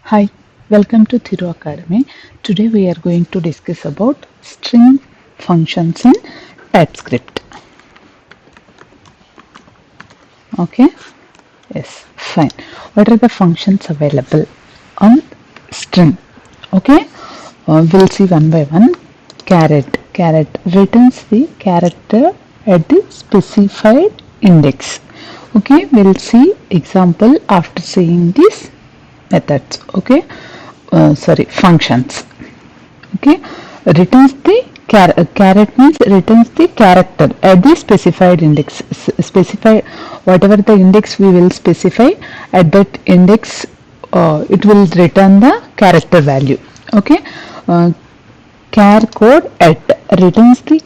Hi, welcome to Thiru Academy. Today we are going to discuss about string functions in TypeScript. Okay? Yes, fine. What are the functions available on string? Okay? We'll see one by one. Caret returns the character at the specified index. Okay, we'll see example after seeing these methods. Okay, functions. Okay, returns the caret means returns the character at the specified index. Specify whatever the index we will specify at that index. It will return the character value. Okay, uh, char code at returns the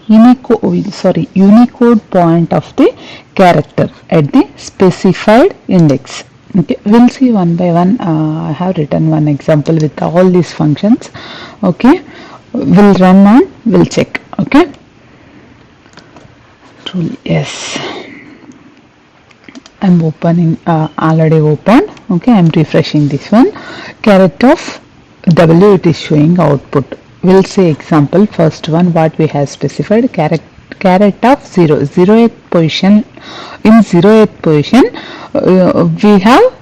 Unicode point of the character at the specified index. Okay, we'll see one by one. I have written one example with all these functions. Okay, we'll run and we'll check. Okay, truly yes. I'm opening already opened. Okay, I'm refreshing this one. Caret of W, it is showing output. We'll say example first one what we have specified. Caret of 0th position. In 0th position we have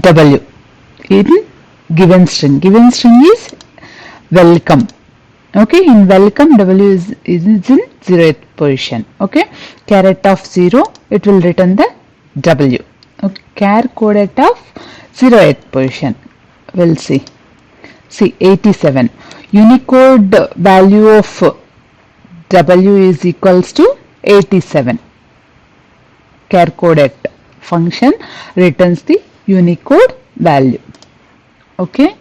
W in given string. Given string is welcome. Okay, in welcome W is in 0th position. Okay, caret of 0, it will return the W. Okay, char codet of 0th position. We'll see. See 87. Unicode value of W is equals to 87. Char codet function returns the Unicode value. Okay.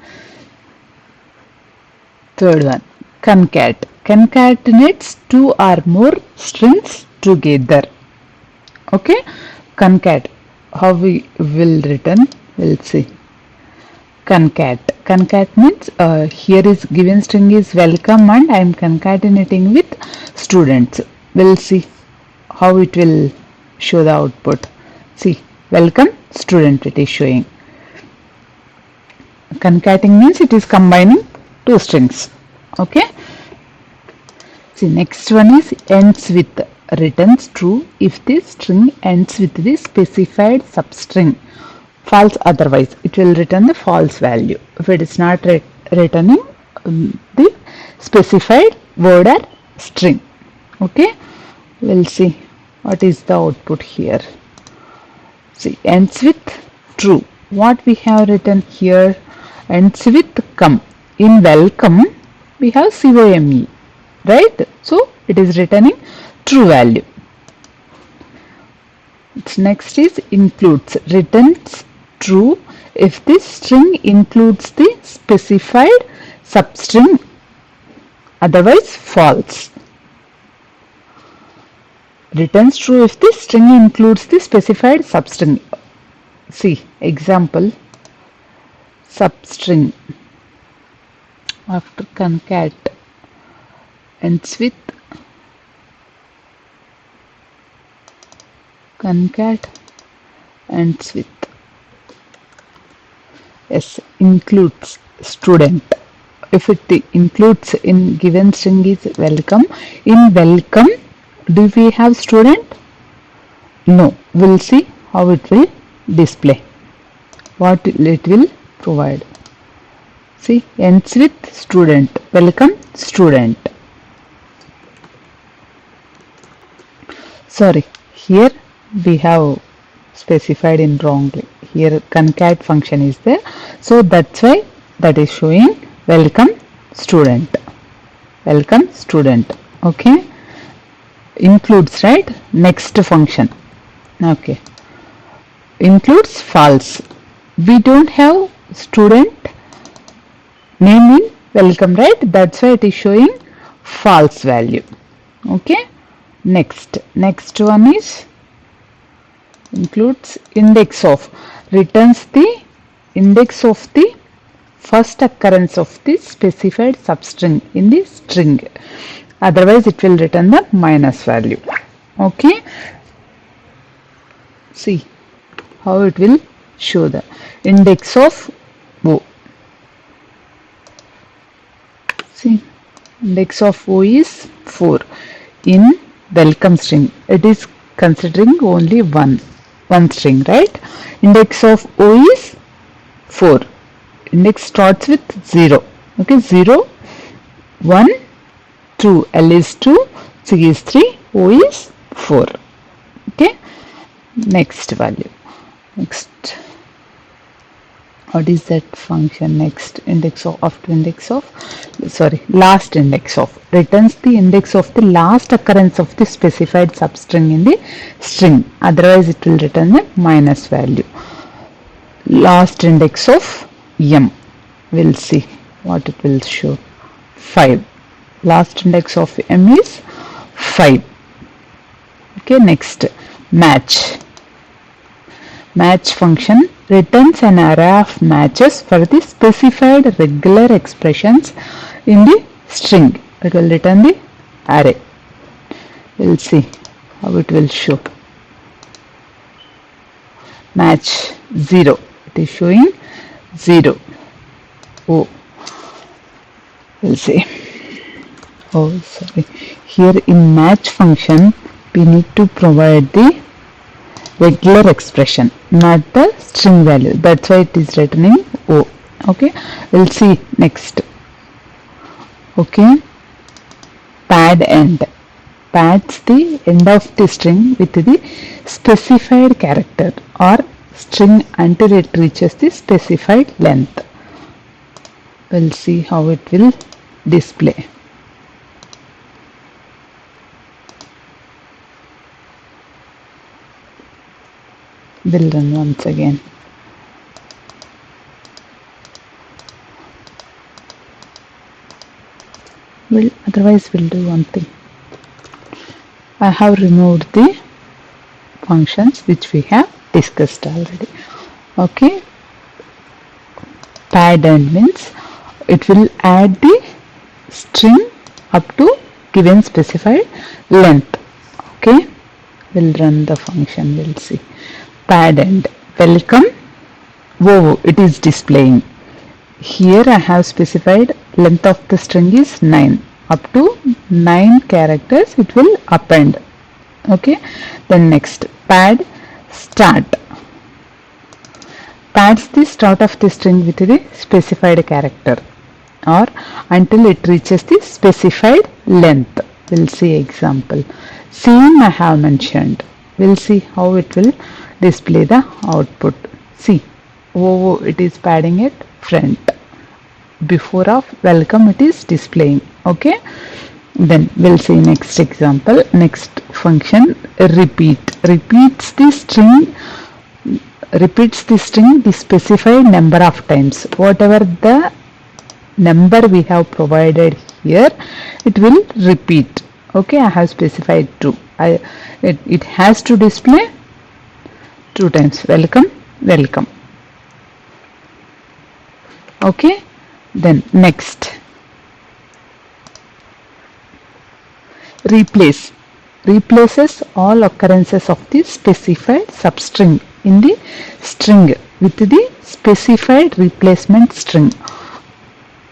Third one, concat. Concatenates two or more strings together. Okay, concat. How we will return? We'll see. Concat. Concat means here is given string is welcome and I am concatenating with students. We'll see how it will show the output. See, welcome student it is showing. Concating means it is combining two strings. Okay, see next one is ends with, returns true if the string ends with the specified substring. False otherwise it will return the false value if it is not returning the specified word or string. Okay, we'll see what is the output here. See ends with true. What we have written here ends with come. In welcome we have COME, right? So it is returning true value. Next is includes. Returns true if this string includes the specified substring, otherwise false. Returns true if the string includes the specified substring. See example, substring after concat ends with yes, includes student. If it includes in given string is welcome, in welcome do we have student? No. We'll see how it will display, what it will provide. See ends with student, welcome student. Sorry, here we have specified in wrongly. Here concat function is there, so that's why that is showing welcome student. Welcome student. Okay, includes, right? Next function. Okay, includes false. We don't have student name in welcome, right? That's why it is showing false value. Okay, next one is includes index of, returns the index of the first occurrence of the specified substring in the string, otherwise it will return the minus value. Okay, see how it will show the index of O. See, index of O is 4. In welcome string, it is considering only one string, right? Index of O is 4. Index starts with 0. Okay, 0, 1, 2. L is 2, C is 3, O is 4. Okay, next value. Next, what is that function? Next, index of after index of, sorry, last index of, returns the index of the last occurrence of the specified substring in the string, otherwise it will return a minus value. Last index of m, we'll see what it will show. 5. Last index of m is 5. Okay, next, match. Match function returns an array of matches for the specified regular expressions in the string. It will return the array. We'll see how it will show. Match 0. It is showing 0. Oh, we'll see. Oh, sorry. Here in match function, we need to provide the regular expression, not the string value. That's why it is returning O. Okay, we'll see next. Okay, pad end pads the end of the string with the specified character or string until it reaches the specified length. We'll see how it will display. We'll run once again. Otherwise we'll do one thing. I have removed the functions which we have discussed already. Okay, pad end means it will add the string up to given specified length. Okay, we'll run the function. We'll see. Pad end, welcome. Whoa, it is displaying. Here I have specified length of the string is 9. Up to 9 characters it will append. Okay, then next, pad start. Pads the start of the string with the specified character or until it reaches the specified length. We'll see example. Same I have mentioned. We'll see how it will display the output. See, oh, it is padding it front. Before of welcome it is displaying. Okay, then we'll see next example. Next function, repeat. Repeats the string the specified number of times. Whatever the number we have provided here, it will repeat. Okay, I have specified 2. It has to display 2 times. Welcome, welcome. Okay, then next, replace. Replaces all occurrences of the specified substring in the string with the specified replacement string.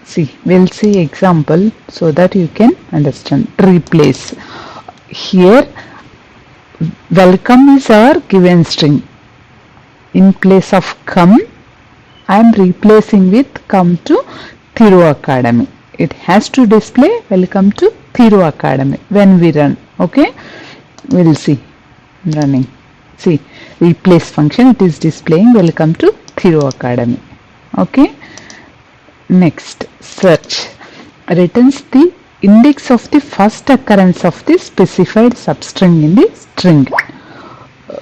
See, we'll see example so that you can understand. Replace. Here welcome is our given string. In place of come, I am replacing with come to Thiru Academy. It has to display welcome to Thiru Academy when we run. Okay, we'll see running. See, replace function, it is displaying welcome to Thiru Academy. Okay, next, search. Returns the index of the first occurrence of the specified substring in the string.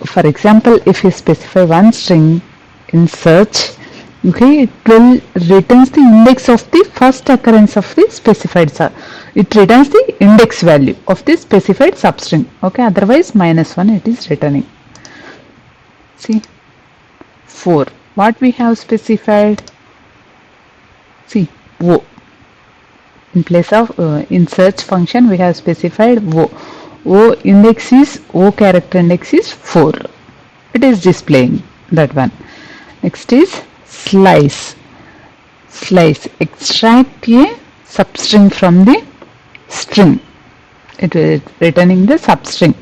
For example, if you specify one string in search, okay, it will returns the index of the first occurrence of the specified it returns the index value of the specified substring. Okay, otherwise -1 it is returning. See, 4. What we have specified? See, O. In place of in search function we have specified O. O index is O character index is 4. It is displaying that one. Next is slice. slice, extract a substring from the string. It will returning the substring.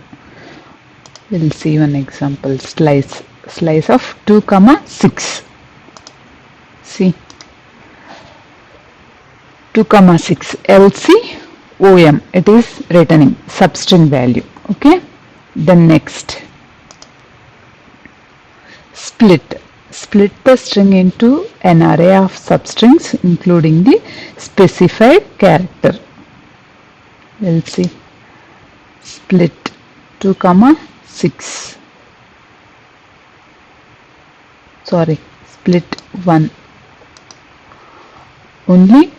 We'll see one example. Slice of 2, 6. See, 2, 6 LCOM. It is returning substring value. Okay. Then next, split. Split the string into an array of substrings including the specified character. We'll see. Split 2, 6. Sorry, split 1. Only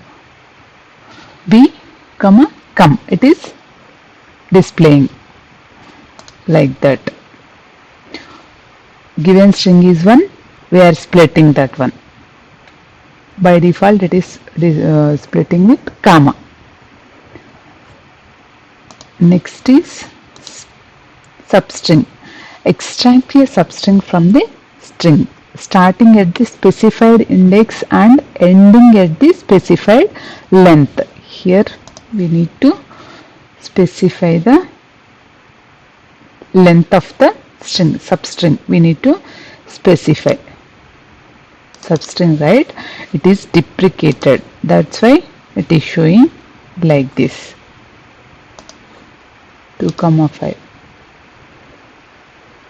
B, come. It is displaying like that. Given string is 1, we are splitting that one. By default, it is splitting with comma. Next is substring. Extract a substring from the string, starting at the specified index and ending at the specified length. Here we need to specify the length of the string, substring. We need to specify substring, right? It is deprecated. That's why it is showing like this. 2, 5.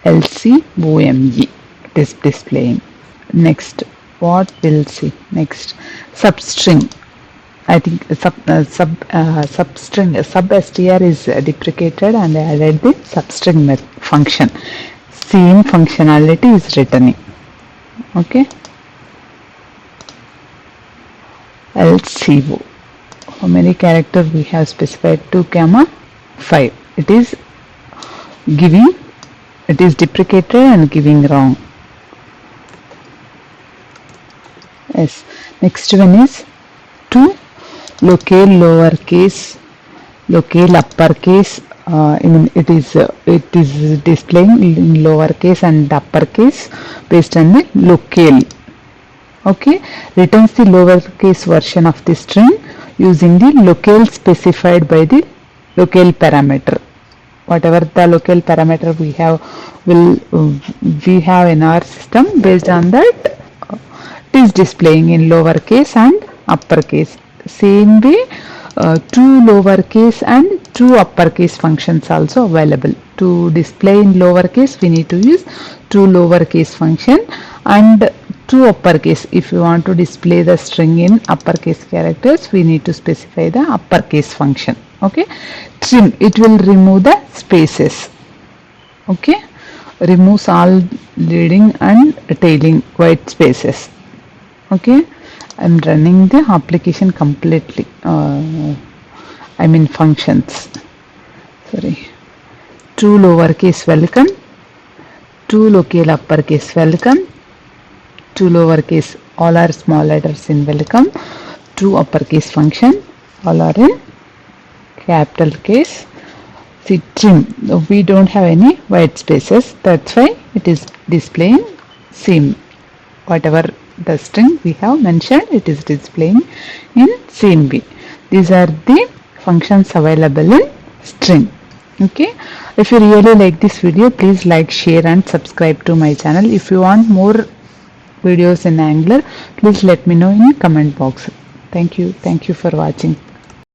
LCOME. It is displaying. Next, what we'll see next? Substring. I think substring, substr is deprecated and I added the substring function. Same functionality is returning. Okay. LCO. How many characters we have specified? 2, 5. It is giving. It is deprecated and giving wrong. Yes. Next one is to locale lowercase, locale uppercase. It is displaying in lowercase and uppercase based on the locale. Okay, returns the lowercase version of the string using the locale specified by the locale parameter. Whatever the locale parameter we have in our system, based on that it is displaying in lowercase and uppercase. Same way, 2 lowercase and 2 uppercase functions also available. To display in lowercase, we need to use 2 lowercase function and 2 uppercase. If you want to display the string in uppercase characters, we need to specify the uppercase function. Okay. Trim, it will remove the spaces. Okay, removes all leading and tailing white spaces. Okay, I'm running the application completely. Functions. Sorry. 2 lowercase welcome, 2 locale uppercase welcome, 2 lowercase all are small letters in welcome, 2 uppercase function all are in capital case. See, trim, we don't have any white spaces, that's why it is displaying same. Whatever the string we have mentioned, it is displaying in same way. These are the functions available in string. Okay, if you really like this video, please like, share and subscribe to my channel. If you want more videos in Angular, please let me know in comment box. Thank you for watching.